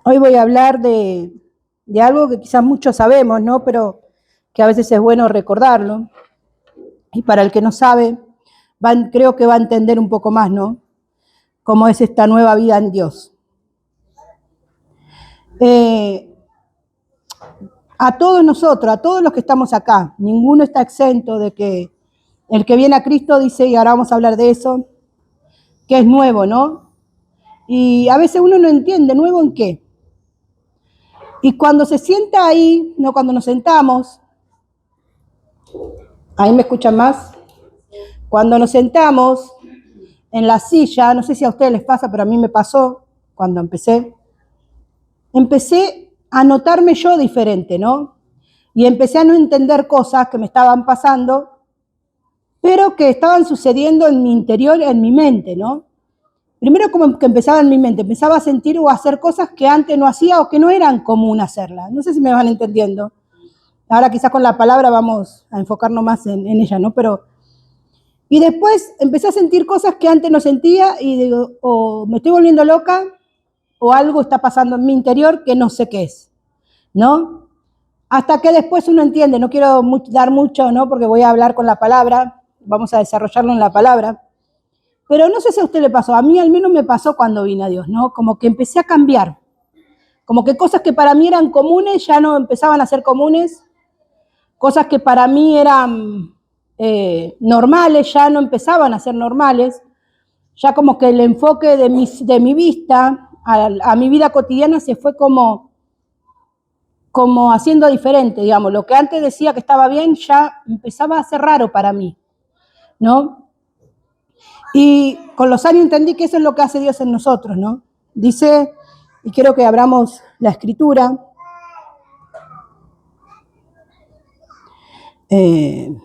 Hoy voy a hablar de algo que quizás muchos sabemos, ¿no? Pero que a veces es bueno recordarlo. Y para el que no sabe, creo que va a entender un poco más, ¿no? Cómo es esta nueva vida en Dios. A todos nosotros, a todos los que estamos acá, ninguno está exento de que el que viene a Cristo dice, y ahora vamos a hablar de eso, que es nuevo, ¿no? Y a veces uno no entiende, ¿nuevo en qué? Y cuando se sienta ahí, no, cuando nos sentamos, ¿ahí me escuchan más? Cuando nos sentamos en la silla, no sé si a ustedes les pasa, pero a mí me pasó cuando empecé a notarme yo diferente, ¿no? Y empecé a no entender cosas que me estaban pasando, pero que estaban sucediendo en mi interior, en mi mente, ¿no? Primero como que empezaba en mi mente, empezaba a sentir o a hacer cosas que antes no hacía o que no eran común hacerlas. No sé si me van entendiendo. Ahora quizás con la palabra vamos a enfocarnos más en ella, ¿no? Y después empecé a sentir cosas que antes no sentía y digo, o me estoy volviendo loca o algo está pasando en mi interior que no sé qué es, ¿no? Hasta que después uno entiende, no quiero dar mucho, ¿no? Porque voy a hablar con la palabra, vamos a desarrollarlo en la palabra. Pero no sé si a usted le pasó, a mí al menos me pasó cuando vine a Dios, ¿no? Como que empecé a cambiar, como que cosas que para mí eran comunes ya no empezaban a ser comunes, cosas que para mí eran normales ya no empezaban a ser normales, ya como que el enfoque de mi vista a mi vida cotidiana se fue como haciendo diferente, digamos, lo que antes decía que estaba bien ya empezaba a ser raro para mí, ¿no? Y con los años entendí que eso es lo que hace Dios en nosotros, ¿no? Dice, y quiero que abramos la escritura, en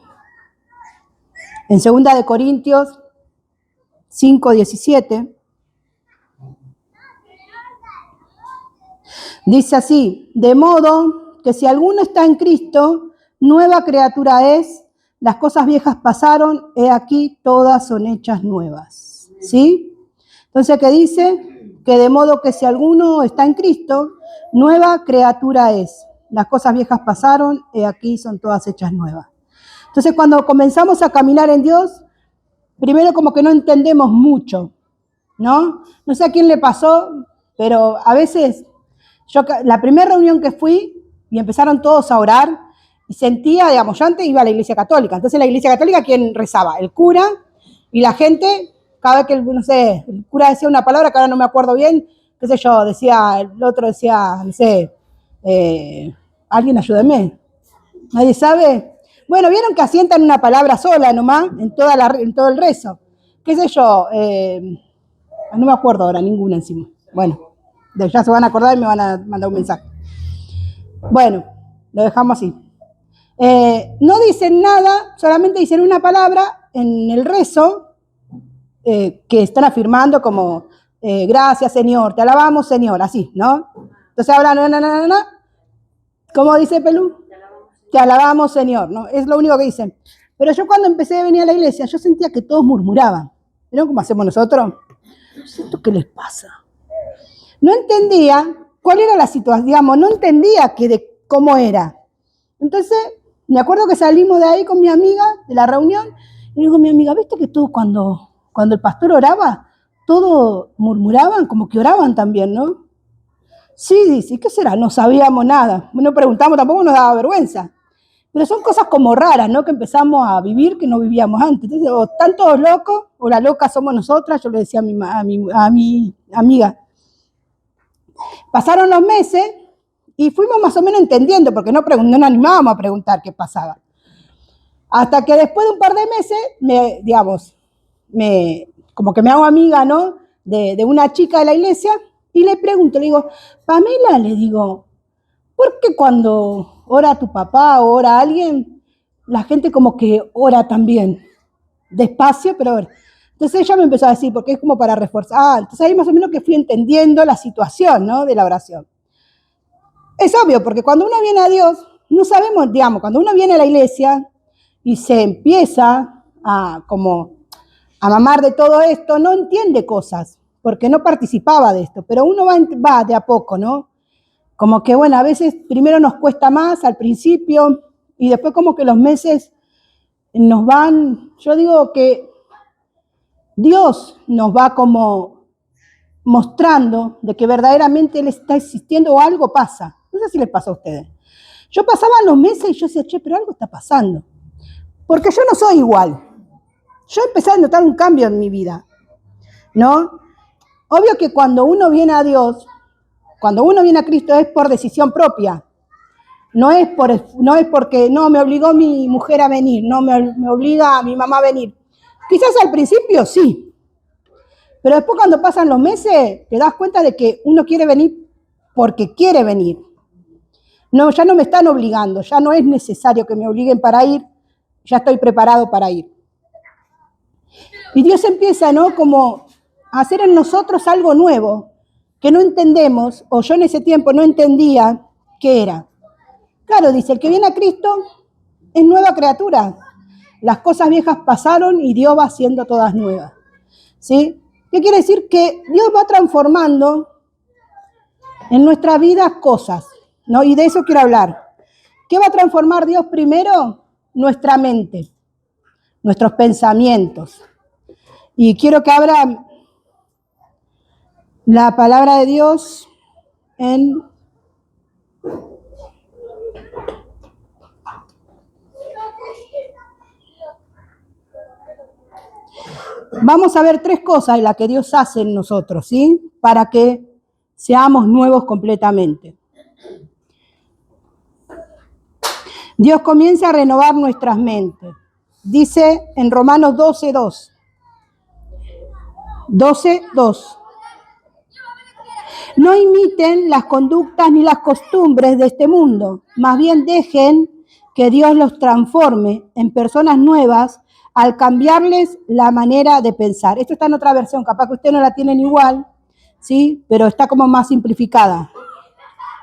2 Corintios 5:17, dice así, de modo que si alguno está en Cristo, nueva criatura es, las cosas viejas pasaron, he aquí todas son hechas nuevas, ¿sí? Entonces, ¿qué dice? Que de modo que si alguno está en Cristo, nueva criatura es. Las cosas viejas pasaron, he aquí son todas hechas nuevas. Entonces, cuando comenzamos a caminar en Dios, primero como que no entendemos mucho, ¿no? No sé a quién le pasó, pero a veces, la primera reunión que fui y empezaron todos a orar, y sentía, digamos, yo antes iba a la iglesia católica, entonces la iglesia católica, ¿quién rezaba? El cura y la gente, cada vez que, no sé, el cura decía una palabra que ahora no me acuerdo bien, qué sé yo, decía, el otro decía, no sé, alguien ayúdeme, nadie sabe. Bueno, vieron que asientan una palabra sola nomás en todo el rezo. ¿Qué sé yo? No me acuerdo ahora ninguna encima. Bueno, ya se van a acordar y me van a mandar un mensaje. Bueno, lo dejamos así. No dicen nada, solamente dicen una palabra en el rezo que están afirmando como gracias Señor, te alabamos Señor, así, ¿no? Entonces ahora no. ¿Cómo dice Pelú? Te alabamos Señor, ¿no? Es lo único que dicen. Pero yo cuando empecé a venir a la iglesia, yo sentía que todos murmuraban. ¿Vieron cómo hacemos nosotros? ¿Esto qué les pasa? No entendía cuál era la situación, digamos, no entendía cómo era. Entonces, me acuerdo que salimos de ahí con mi amiga, de la reunión, y digo, mi amiga, ¿viste que tú cuando el pastor oraba, todos murmuraban, como que oraban también, ¿no? Sí, dice, ¿y qué será? No sabíamos nada. No preguntamos, tampoco nos daba vergüenza. Pero son cosas como raras, ¿no? Que empezamos a vivir que no vivíamos antes. Entonces, o están todos locos, o la loca somos nosotras, yo le decía a mi amiga. Pasaron los meses y fuimos más o menos entendiendo, porque no nos animábamos a preguntar qué pasaba. Hasta que después de un par de meses, como que me hago amiga, ¿no? De una chica de la iglesia y le pregunto, le digo, Pamela, le digo, ¿por qué cuando ora tu papá o ora alguien, la gente como que ora también? Despacio, pero ora. Entonces ella me empezó a decir, porque es como para reforzar. Entonces ahí más o menos que fui entendiendo la situación, ¿no? De la oración. Es obvio, porque cuando uno viene a Dios, no sabemos, digamos, cuando uno viene a la iglesia y se empieza a mamar de todo esto, no entiende cosas. porque no participaba de esto, pero uno va de a poco, ¿no? Como que, bueno, a veces primero nos cuesta más al principio y después como que los meses nos van, yo digo que Dios nos va como mostrando de que verdaderamente Él está existiendo o algo pasa. No sé si les pasa a ustedes. Yo pasaba los meses y yo decía, che, pero algo está pasando. Porque yo no soy igual. Yo empecé a notar un cambio en mi vida, ¿no? Obvio que cuando uno viene a Dios, cuando uno viene a Cristo es por decisión propia. No es porque no me obligó mi mujer a venir, no me obliga a mi mamá a venir. Quizás al principio sí, pero después cuando pasan los meses te das cuenta de que uno quiere venir porque quiere venir. No, ya no me están obligando, ya no es necesario que me obliguen para ir, ya estoy preparado para ir. Y Dios empieza, ¿no? Como a hacer en nosotros algo nuevo que no entendemos, o yo en ese tiempo no entendía qué era. Claro, dice, el que viene a Cristo es nueva criatura. Las cosas viejas pasaron y Dios va haciendo todas nuevas. ¿Sí? ¿Qué quiere decir? Que Dios va transformando en nuestra vida cosas, ¿no? Y de eso quiero hablar. ¿Qué va a transformar Dios primero? Nuestra mente, nuestros pensamientos. Y quiero que abra la palabra de Dios en vamos a ver 3 cosas en las que Dios hace en nosotros, ¿sí? Para que seamos nuevos completamente. Dios comienza a renovar nuestras mentes. Dice en Romanos 12:2. 12:2. No imiten las conductas ni las costumbres de este mundo, más bien dejen que Dios los transforme en personas nuevas al cambiarles la manera de pensar. Esto está en otra versión, capaz que ustedes no la tienen igual, ¿sí? Pero está como más simplificada,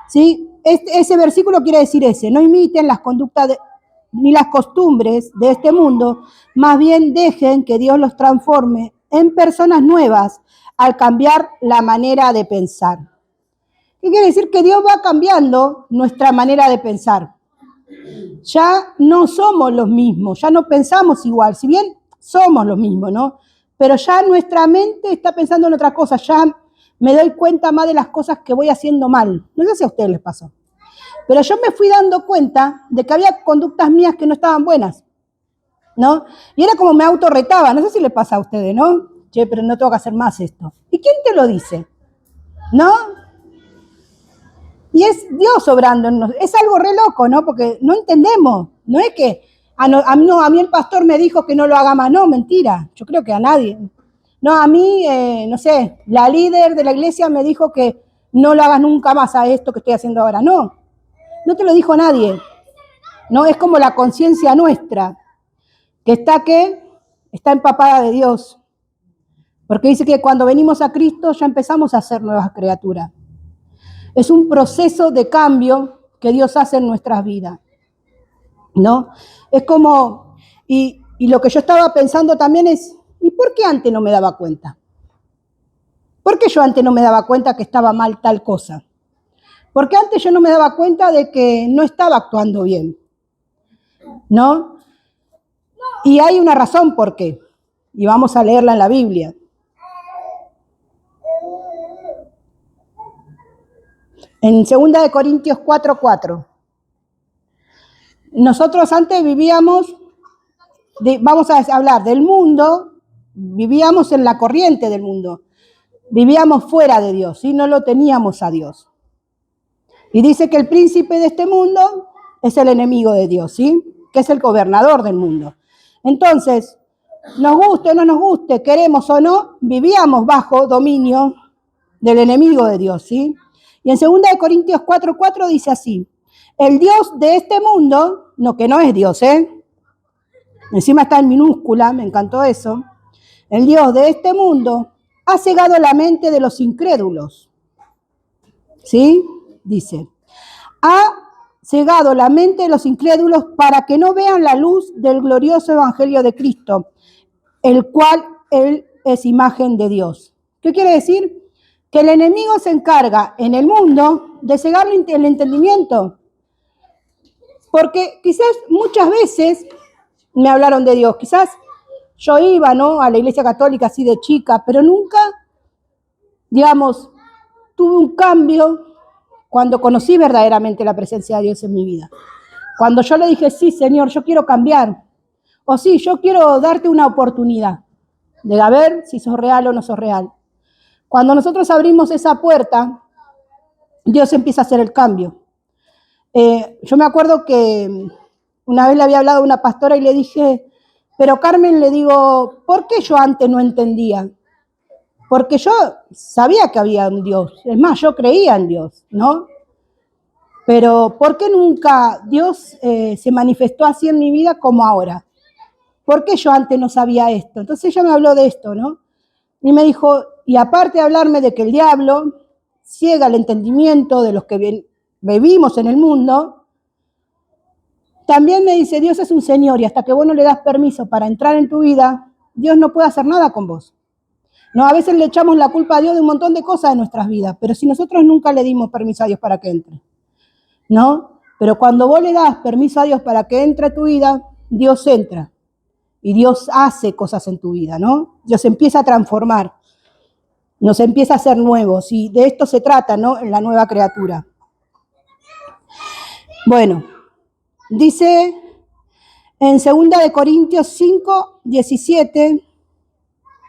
¿sí? Ese versículo quiere decir no imiten las conductas ni las costumbres de este mundo, más bien dejen que Dios los transforme en personas nuevas al cambiar la manera de pensar. ¿Qué quiere decir? Que Dios va cambiando nuestra manera de pensar. Ya no somos los mismos, ya no pensamos igual, si bien somos los mismos, ¿no? Pero ya nuestra mente está pensando en otra cosa, ya me doy cuenta más de las cosas que voy haciendo mal. No sé si a ustedes les pasó. Pero yo me fui dando cuenta de que había conductas mías que no estaban buenas, ¿no? Y era como me autorretaba, no sé si les pasa a ustedes, ¿no? Che, pero no tengo que hacer más esto. ¿Y quién te lo dice? ¿No? Y es Dios obrando en nosotros. Es algo re loco, ¿no? Porque no entendemos. No es que a mí el pastor me dijo que no lo haga más. No, mentira. Yo creo que a nadie. No, a mí, no sé, la líder de la iglesia me dijo que no lo hagas nunca más a esto que estoy haciendo ahora. No, no te lo dijo nadie. No, es como la conciencia nuestra, que está empapada de Dios. Porque dice que cuando venimos a Cristo ya empezamos a ser nuevas criaturas. Es un proceso de cambio que Dios hace en nuestras vidas, ¿no? Es como, y lo que yo estaba pensando también es, ¿y por qué antes no me daba cuenta? ¿Por qué yo antes no me daba cuenta que estaba mal tal cosa? ¿Por qué antes yo no me daba cuenta de que no estaba actuando bien? ¿No? Y hay una razón por qué, y vamos a leerla en la Biblia. En 2 Corintios 4:4. Nosotros antes vivíamos, vamos a hablar del mundo, vivíamos en la corriente del mundo, vivíamos fuera de Dios, ¿sí? No lo teníamos a Dios. Y dice que el príncipe de este mundo es el enemigo de Dios, ¿sí? Que es el gobernador del mundo. Entonces, nos guste o no nos guste, queremos o no, vivíamos bajo dominio del enemigo de Dios, ¿sí? Y en 2 Corintios 4:4 dice así, el Dios de este mundo, no, que no es Dios, encima está en minúscula, me encantó eso, el Dios de este mundo ha cegado la mente de los incrédulos, ¿sí? Dice, ha cegado la mente de los incrédulos para que no vean la luz del glorioso evangelio de Cristo, el cual Él es imagen de Dios. ¿Qué quiere decir? Que el enemigo se encarga en el mundo de cegar el entendimiento. Porque quizás muchas veces me hablaron de Dios, quizás yo iba, ¿no?, a la iglesia católica así de chica, pero nunca, digamos, tuve un cambio cuando conocí verdaderamente la presencia de Dios en mi vida. Cuando yo le dije, sí, Señor, yo quiero cambiar. O sí, yo quiero darte una oportunidad de ver si sos real o no sos real. Cuando nosotros abrimos esa puerta, Dios empieza a hacer el cambio. Yo me acuerdo que una vez le había hablado a una pastora y le dije, pero Carmen, le digo, ¿por qué yo antes no entendía? Porque yo sabía que había un Dios, es más, yo creía en Dios, ¿no? Pero ¿por qué nunca Dios se manifestó así en mi vida como ahora? ¿Por qué yo antes no sabía esto? Entonces ella me habló de esto, ¿no? Y me dijo, y aparte de hablarme de que el diablo ciega el entendimiento de los que vivimos en el mundo, también me dice, Dios es un Señor y hasta que vos no le das permiso para entrar en tu vida, Dios no puede hacer nada con vos. No, a veces le echamos la culpa a Dios de un montón de cosas de nuestras vidas, pero si nosotros nunca le dimos permiso a Dios para que entre, ¿no? Pero cuando vos le das permiso a Dios para que entre a tu vida, Dios entra y Dios hace cosas en tu vida, ¿no? Dios empieza a transformar, nos empieza a hacer nuevos y de esto se trata, ¿no?, en la nueva criatura. Bueno, dice en 2 Corintios 5, 17,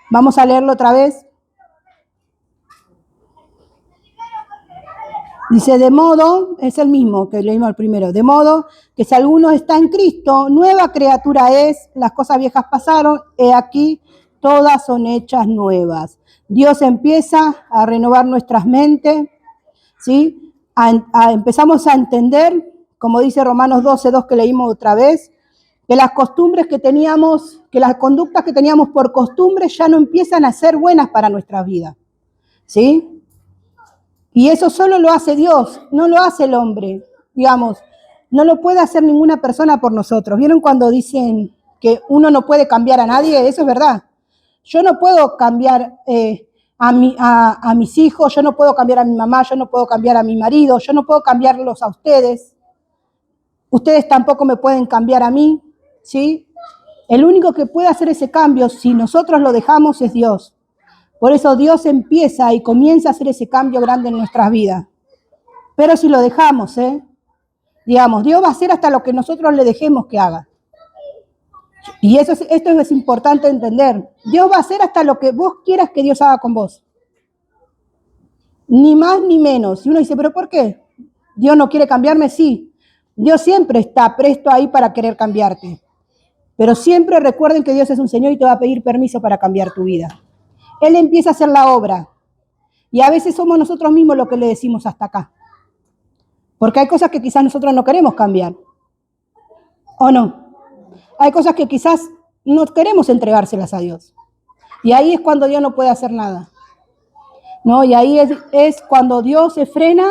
vamos a leerlo otra vez. Dice, de modo, es el mismo que leímos el primero, de modo que si alguno está en Cristo, nueva criatura es, las cosas viejas pasaron, he aquí, todas son hechas nuevas. Dios empieza a renovar nuestras mentes, ¿sí? Empezamos a entender, como dice Romanos 12:2 que leímos otra vez, que las costumbres que teníamos, que las conductas que teníamos por costumbre ya no empiezan a ser buenas para nuestra vida, ¿sí? Y eso solo lo hace Dios, no lo hace el hombre, digamos, no lo puede hacer ninguna persona por nosotros. ¿Vieron cuando dicen que uno no puede cambiar a nadie? Eso es verdad. Yo no puedo cambiar a mis hijos, yo no puedo cambiar a mi mamá, yo no puedo cambiar a mi marido, yo no puedo cambiarlos a ustedes. Ustedes tampoco me pueden cambiar a mí, ¿sí? El único que puede hacer ese cambio, si nosotros lo dejamos, es Dios. Por eso Dios empieza y comienza a hacer ese cambio grande en nuestras vidas. Pero si lo dejamos, digamos, Dios va a hacer hasta lo que nosotros le dejemos que haga. Y esto es importante entender. Dios va a hacer hasta lo que vos quieras que Dios haga con vos. Ni más ni menos. Y uno dice, ¿pero por qué? ¿Dios no quiere cambiarme? Sí. Dios siempre está presto ahí para querer cambiarte. Pero siempre recuerden que Dios es un Señor y te va a pedir permiso para cambiar tu vida. Él empieza a hacer la obra. Y a veces somos nosotros mismos los que le decimos hasta acá. Porque hay cosas que quizás nosotros no queremos cambiar. ¿O no? Hay cosas que quizás no queremos entregárselas a Dios. Y ahí es cuando Dios no puede hacer nada, ¿no? Y ahí es cuando Dios se frena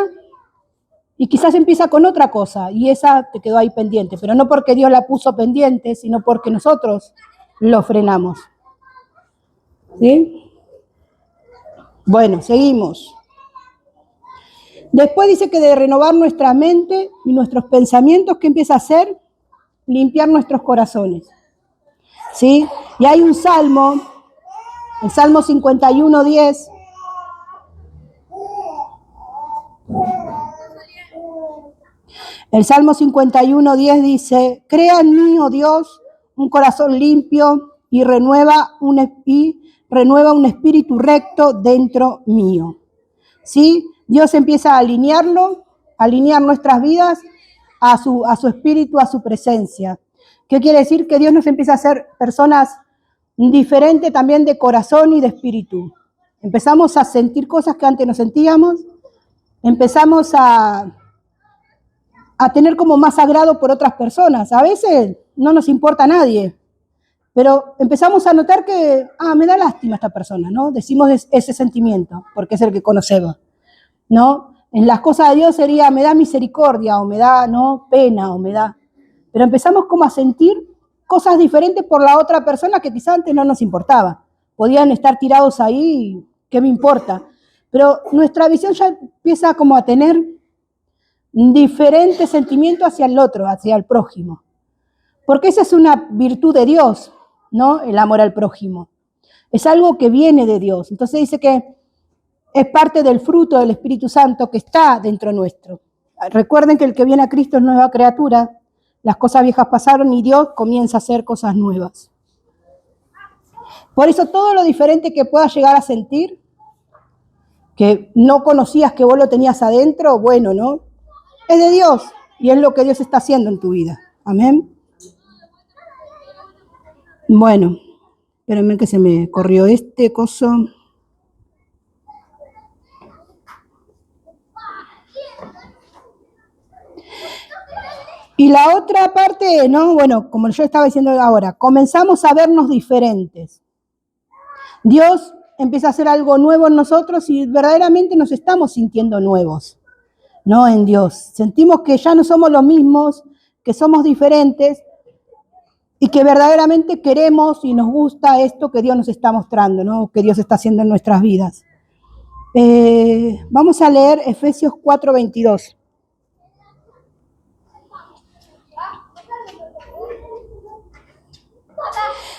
y quizás empieza con otra cosa. Y esa te quedó ahí pendiente. Pero no porque Dios la puso pendiente, sino porque nosotros lo frenamos. ¿Sí? Bueno, seguimos. Después dice que de renovar nuestra mente y nuestros pensamientos, ¿qué empieza a hacer? Limpiar nuestros corazones. ¿Sí? Y hay un salmo, el Salmo 51:10. El Salmo 51:10 dice, crea en mí, oh Dios, un corazón limpio y renueva un espíritu recto dentro mío. ¿Sí? Dios empieza a alinear nuestras vidas a su espíritu, a su presencia. ¿Qué quiere decir? Que Dios nos empieza a hacer personas diferentes también de corazón y de espíritu. Empezamos a sentir cosas que antes no sentíamos, empezamos a tener como más agrado por otras personas. A veces no nos importa a nadie, pero empezamos a notar que, me da lástima esta persona, ¿no? Decimos ese sentimiento, porque es el que conocemos, ¿no? En las cosas de Dios sería, me da misericordia, o me da, ¿no?, pena, o me da... Pero empezamos como a sentir cosas diferentes por la otra persona que quizás antes no nos importaba. Podían estar tirados ahí, ¿qué me importa? Pero nuestra visión ya empieza como a tener diferentes sentimientos hacia el otro, hacia el prójimo. Porque esa es una virtud de Dios, ¿no? El amor al prójimo. Es algo que viene de Dios. Entonces dice que es parte del fruto del Espíritu Santo que está dentro nuestro. Recuerden que el que viene a Cristo es nueva criatura. Las cosas viejas pasaron y Dios comienza a hacer cosas nuevas. Por eso todo lo diferente que puedas llegar a sentir, que no conocías que vos lo tenías adentro, bueno, ¿no? Es de Dios y es lo que Dios está haciendo en tu vida. Amén. Bueno, espérenme que se me corrió este coso. Y la otra parte, ¿no? Bueno, como yo estaba diciendo ahora, comenzamos a vernos diferentes. Dios empieza a hacer algo nuevo en nosotros y verdaderamente nos estamos sintiendo nuevos, ¿no? En Dios. Sentimos que ya no somos los mismos, que somos diferentes y que verdaderamente queremos y nos gusta esto que Dios nos está mostrando, ¿no? Que Dios está haciendo en nuestras vidas. Vamos a leer Efesios 4:22.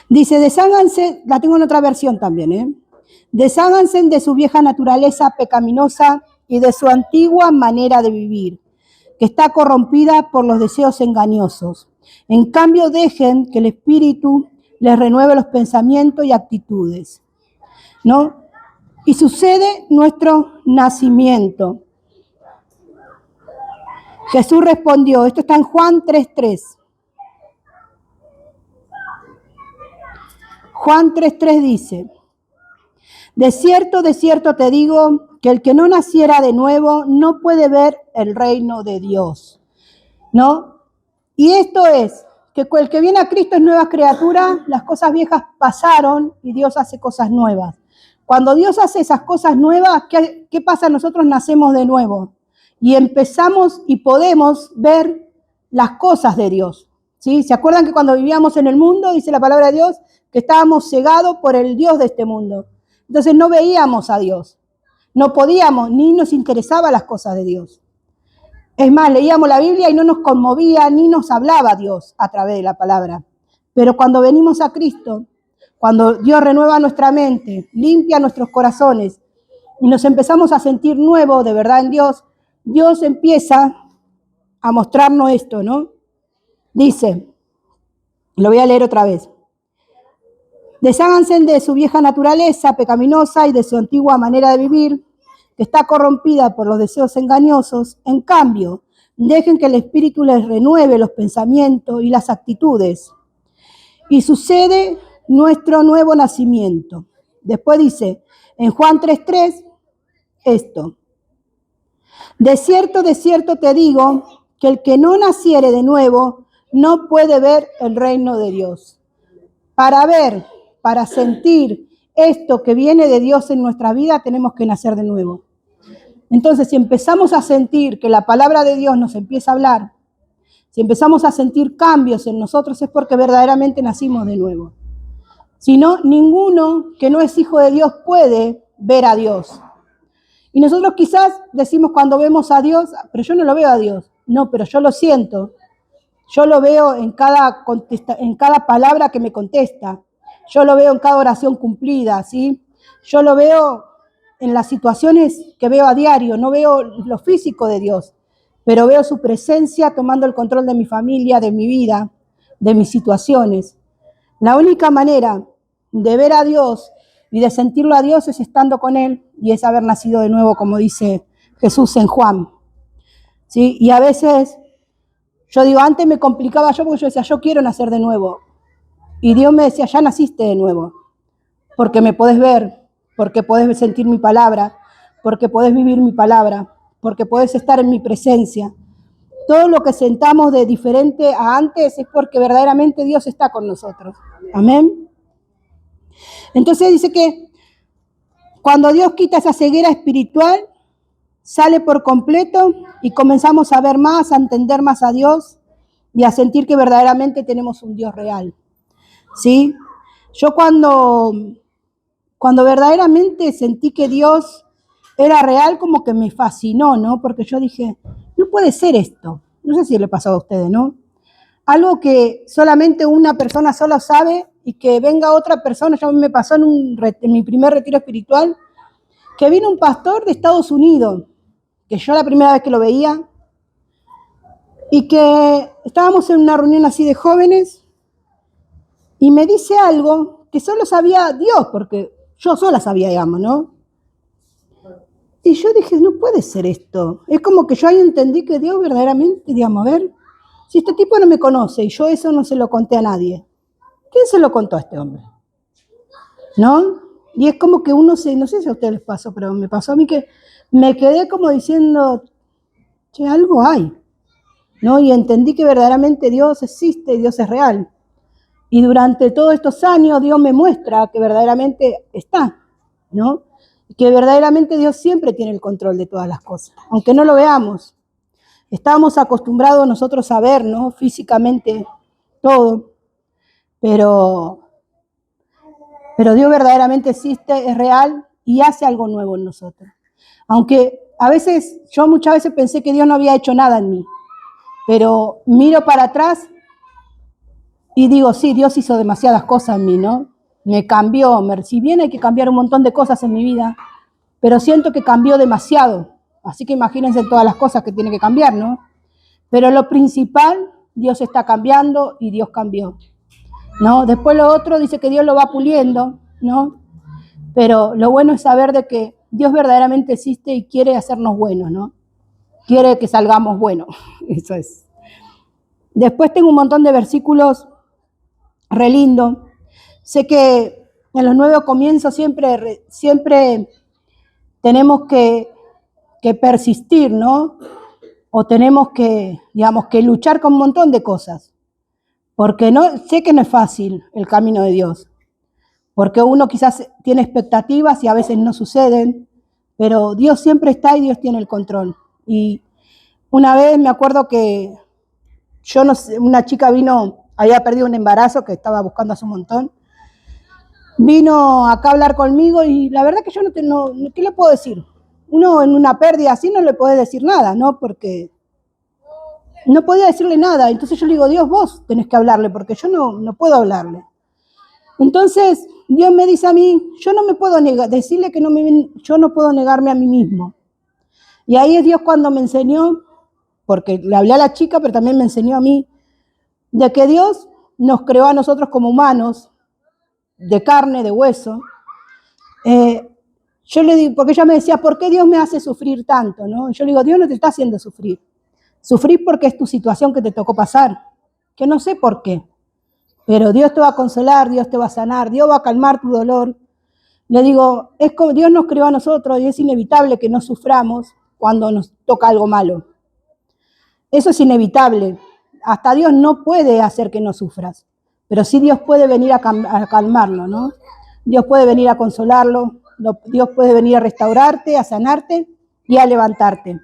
Dice, desháganse, la tengo en otra versión también, desháganse de su vieja naturaleza pecaminosa y de su antigua manera de vivir, que está corrompida por los deseos engañosos. En cambio, dejen que el Espíritu les renueve los pensamientos y actitudes, ¿no? Y sucede nuestro nacimiento. Jesús respondió, esto está en Juan 3:3. Juan 3:3 dice, de cierto te digo que el que no naciera de nuevo no puede ver el reino de Dios, ¿no? Y esto es, que el que viene a Cristo es nueva criatura, las cosas viejas pasaron y Dios hace cosas nuevas. Cuando Dios hace esas cosas nuevas, ¿qué pasa? Nosotros nacemos de nuevo y empezamos y podemos ver las cosas de Dios, ¿sí? ¿Se acuerdan que cuando vivíamos en el mundo, dice la palabra de Dios, que estábamos cegados por el Dios de este mundo? Entonces no veíamos a Dios, no podíamos, ni nos interesaban las cosas de Dios. Es más, leíamos la Biblia y no nos conmovía, ni nos hablaba Dios a través de la palabra. Pero cuando venimos a Cristo, cuando Dios renueva nuestra mente, limpia nuestros corazones y nos empezamos a sentir nuevos de verdad en Dios, Dios empieza a mostrarnos esto, ¿no? Dice, lo voy a leer otra vez. Desháganse de su vieja naturaleza pecaminosa y de su antigua manera de vivir, que está corrompida por los deseos engañosos. En cambio, dejen que el Espíritu les renueve los pensamientos y las actitudes. Y sucede nuestro nuevo nacimiento. Después dice, en Juan 3:3, esto. De cierto te digo que el que no naciere de nuevo no puede ver el reino de Dios. Para ver, para sentir esto que viene de Dios en nuestra vida, tenemos que nacer de nuevo. Entonces, si empezamos a sentir que la palabra de Dios nos empieza a hablar, si empezamos a sentir cambios en nosotros, es porque verdaderamente nacimos de nuevo. Si no, ninguno que no es hijo de Dios puede ver a Dios. Y nosotros quizás decimos cuando vemos a Dios, pero yo no lo veo a Dios. No, pero yo lo siento. Yo lo veo en cada palabra que me contesta. Yo lo veo en cada oración cumplida, ¿sí? Yo lo veo en las situaciones que veo a diario. No veo lo físico de Dios, pero veo su presencia tomando el control de mi familia, de mi vida, de mis situaciones. La única manera de ver a Dios y de sentirlo a Dios es estando con Él y es haber nacido de nuevo, como dice Jesús en Juan, ¿sí? Y a veces, yo digo, antes me complicaba yo porque yo decía, yo quiero nacer de nuevo. Y Dios me decía, ya naciste de nuevo, porque me podés ver, porque podés sentir mi palabra, porque podés vivir mi palabra, porque podés estar en mi presencia. Todo lo que sentamos de diferente a antes es porque verdaderamente Dios está con nosotros. Amén. Entonces dice que cuando Dios quita esa ceguera espiritual, sale por completo y comenzamos a ver más, a entender más a Dios y a sentir que verdaderamente tenemos un Dios real. ¿Sí? Yo cuando cuando verdaderamente sentí que Dios era real, como que me fascinó, ¿no? Porque yo dije, no puede ser esto. No sé si le pasó a ustedes, ¿no? Algo que solamente una persona sola sabe y que venga otra persona. Ya me pasó en mi primer retiro espiritual, que vino un pastor de Estados Unidos, que yo la primera vez que lo veía, y que estábamos en una reunión así de jóvenes, y me dice algo que solo sabía Dios, porque yo sola sabía, digamos, ¿no? Y yo dije, no puede ser esto. Es como que yo ahí entendí que Dios verdaderamente, digamos, a ver, si este tipo no me conoce y yo eso no se lo conté a nadie, ¿quién se lo contó a este hombre? ¿No? Y es como que uno no sé si a ustedes les pasó, pero me pasó a mí que me quedé como diciendo, che, algo hay, ¿no? Y entendí que verdaderamente Dios existe y Dios es real. Y durante todos estos años Dios me muestra que verdaderamente está, ¿no? Que verdaderamente Dios siempre tiene el control de todas las cosas, aunque no lo veamos. Estamos acostumbrados nosotros a ver, ¿no? Físicamente todo, pero Dios verdaderamente existe, es real y hace algo nuevo en nosotros. Aunque yo muchas veces pensé que Dios no había hecho nada en mí, pero miro para atrás y digo, sí, Dios hizo demasiadas cosas en mí, ¿no? Me cambió, si bien hay que cambiar un montón de cosas en mi vida, pero siento que cambió demasiado. Así que imagínense todas las cosas que tiene que cambiar, ¿no? Pero lo principal, Dios está cambiando y Dios cambió, ¿no? Después lo otro dice que Dios lo va puliendo, ¿no? Pero lo bueno es saber de que Dios verdaderamente existe y quiere hacernos buenos, ¿no? Quiere que salgamos buenos, eso es. Después tengo un montón de versículos re lindo. Sé que en los nuevos comienzos siempre tenemos que persistir, ¿no? O tenemos que, digamos, que luchar con un montón de cosas. Porque sé que no es fácil el camino de Dios. Porque uno quizás tiene expectativas y a veces no suceden, pero Dios siempre está y Dios tiene el control. Y una vez me acuerdo que yo no sé, una chica había perdido un embarazo que estaba buscando hace un montón, vino acá a hablar conmigo y la verdad que yo ¿qué le puedo decir? Uno en una pérdida así no le puede decir nada, ¿no? Porque no podía decirle nada. Entonces yo le digo, Dios, vos tenés que hablarle, porque yo no puedo hablarle. Entonces Dios me dice a mí, yo no me puedo negar, decirle que yo no puedo negarme a mí mismo. Y ahí es Dios cuando me enseñó, porque le hablé a la chica, pero también me enseñó a mí, de que Dios nos creó a nosotros como humanos, de carne, de hueso. Yo le digo, porque ella me decía, ¿por qué Dios me hace sufrir tanto? ¿No? Yo le digo, Dios no te está haciendo sufrir. Sufrir porque es tu situación que te tocó pasar, que no sé por qué. Pero Dios te va a consolar, Dios te va a sanar, Dios va a calmar tu dolor. Le digo, es como Dios nos creó a nosotros y es inevitable que no suframos cuando nos toca algo malo. Eso es inevitable. Hasta Dios no puede hacer que no sufras, pero sí Dios puede venir a calmarlo, ¿no? Dios puede venir a consolarlo, Dios puede venir a restaurarte, a sanarte y a levantarte.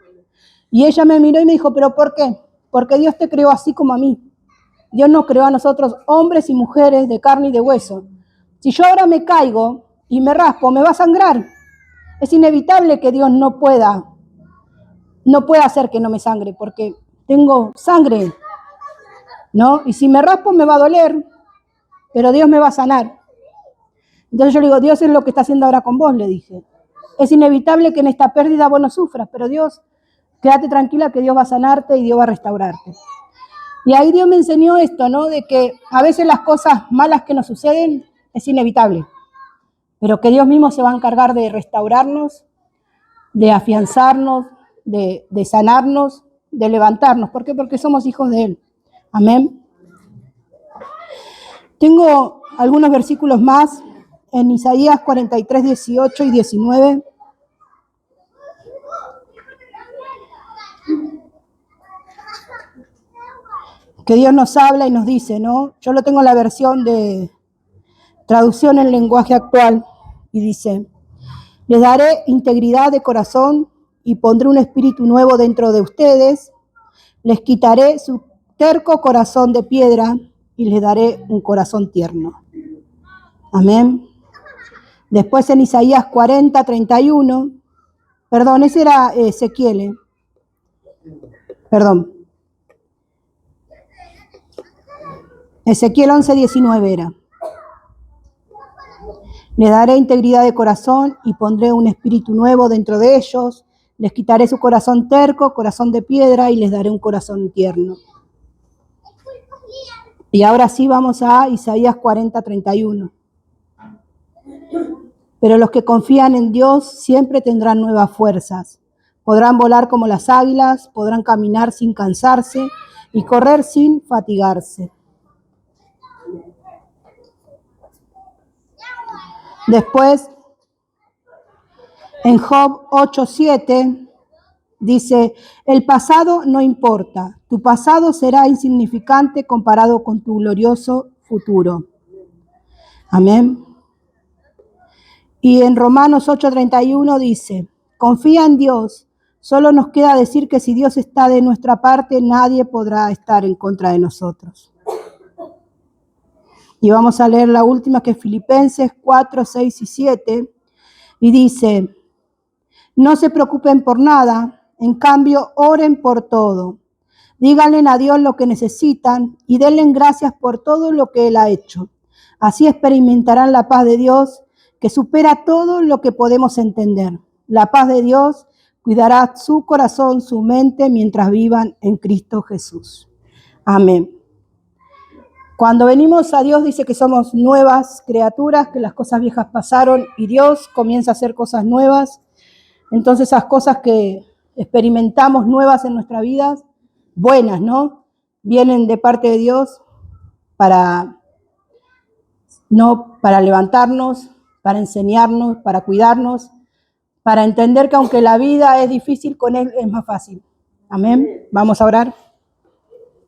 Y ella me miró y me dijo, ¿pero por qué? Porque Dios te creó así como a mí. Dios nos creó a nosotros hombres y mujeres de carne y de hueso. Si yo ahora me caigo y me raspo, me va a sangrar. Es inevitable que Dios no pueda hacer que no me sangre, porque tengo sangre, ¿no? Y si me raspo me va a doler, pero Dios me va a sanar. Entonces yo le digo, Dios es lo que está haciendo ahora con vos, le dije. Es inevitable que en esta pérdida vos no sufras, pero Dios, quédate tranquila que Dios va a sanarte y Dios va a restaurarte. Y ahí Dios me enseñó esto, ¿no? De que a veces las cosas malas que nos suceden es inevitable, pero que Dios mismo se va a encargar de restaurarnos, de afianzarnos, de sanarnos, de levantarnos. ¿Por qué? Porque somos hijos de Él. Amén. Tengo algunos versículos más en Isaías 43, 18 y 19. Que Dios nos habla y nos dice, ¿no? Yo lo tengo en la versión de traducción en lenguaje actual y dice, les daré integridad de corazón y pondré un espíritu nuevo dentro de ustedes, les quitaré su terco corazón de piedra y les daré un corazón tierno. Amén. Después en Isaías 40, 31, perdón, ese era Ezequiel, perdón. Ezequiel 11, 19 era. Les daré integridad de corazón y pondré un espíritu nuevo dentro de ellos. Les quitaré su corazón terco, corazón de piedra, y les daré un corazón tierno. Y ahora sí vamos a Isaías 40, 31. Pero los que confían en Dios siempre tendrán nuevas fuerzas. Podrán volar como las águilas, podrán caminar sin cansarse y correr sin fatigarse. Después, en Job 8:7, dice, el pasado no importa, tu pasado será insignificante comparado con tu glorioso futuro. Amén. Y en Romanos 8:31 dice, confía en Dios, solo nos queda decir que si Dios está de nuestra parte, nadie podrá estar en contra de nosotros. Y vamos a leer la última, que es Filipenses 4, 6 y 7, y dice, no se preocupen por nada, en cambio oren por todo. Díganle a Dios lo que necesitan y denle gracias por todo lo que Él ha hecho. Así experimentarán la paz de Dios, que supera todo lo que podemos entender. La paz de Dios cuidará su corazón, su mente, mientras vivan en Cristo Jesús. Amén. Cuando venimos a Dios dice que somos nuevas criaturas, que las cosas viejas pasaron y Dios comienza a hacer cosas nuevas. Entonces esas cosas que experimentamos nuevas en nuestra vida, buenas, ¿no? Vienen de parte de Dios para levantarnos, para enseñarnos, para cuidarnos, para entender que aunque la vida es difícil, con Él es más fácil. Amén. Vamos a orar.